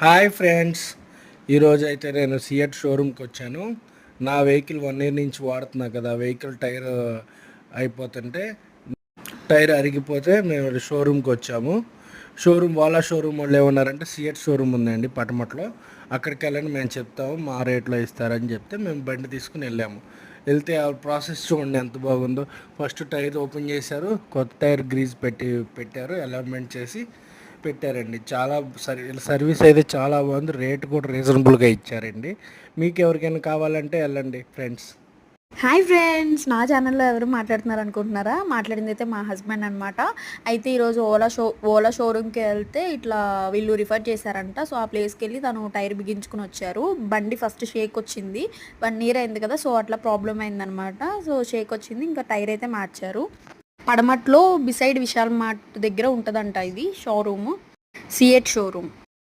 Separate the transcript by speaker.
Speaker 1: Hi friends, ఈరోజు అయితే నేను సియట్ షోరూమ్కి వచ్చాను. నా వెహికల్ 1 ఇయర్ నుంచి వాడుతున్నా కదా. వెహికల్ అయిపోతుంటే టైర్ అరిగిపోతే మేము షోరూమ్కి వచ్చాము. ఓలా షోరూమ్ వాళ్ళు ఏమన్నారంటే సియట్ షోరూమ్ ఉందండి పటమట్లో, అక్కడికి వెళ్ళని మేము చెప్తాము, మా రేట్లో ఇస్తారని చెప్తే మేము బండి తీసుకుని వెళ్తే ఆ ప్రాసెస్ చూడండి ఎంత బాగుందో. ఫస్ట్ టైర్ ఓపెన్ చేశారు, కొత్త టైర్ గ్రీజ్ పెట్టారు, అలైన్మెంట్ చేసి పెట్టారండి. చాలా సర్వీస్ అయితే చాలా బాగుంది, రేట్ కూడా రీజనబుల్గా ఇచ్చారండి. మీకు ఎవరికైనా కావాలంటే వెళ్ళండి ఫ్రెండ్స్.
Speaker 2: హాయ్ ఫ్రెండ్స్, నా ఛానల్లో ఎవరు మాట్లాడుతున్నారు అనుకుంటున్నారా? మాట్లాడింది అయితే మా హస్బెండ్ అనమాట. అయితే ఈరోజు ఓలా షోరూమ్కి వెళ్తే ఇట్లా వీళ్ళు రిఫర్ చేశారంట. సో ఆ ప్లేస్కి వెళ్ళి తను టైర్ బిగించుకుని వచ్చారు. బండి ఫస్ట్ షేక్ వచ్చింది, 1 ఇయర్ అయింది కదా, సో అట్లా ప్రాబ్లం అయిందనమాట. సో షేక్ వచ్చింది, ఇంకా టైర్ అయితే మార్చారు. పడమట్లో బిసైడ్ విశాల్ మార్ట్ దగ్గర ఉంటుందంట ఇది షోరూమ్, సియట్ షోరూమ్.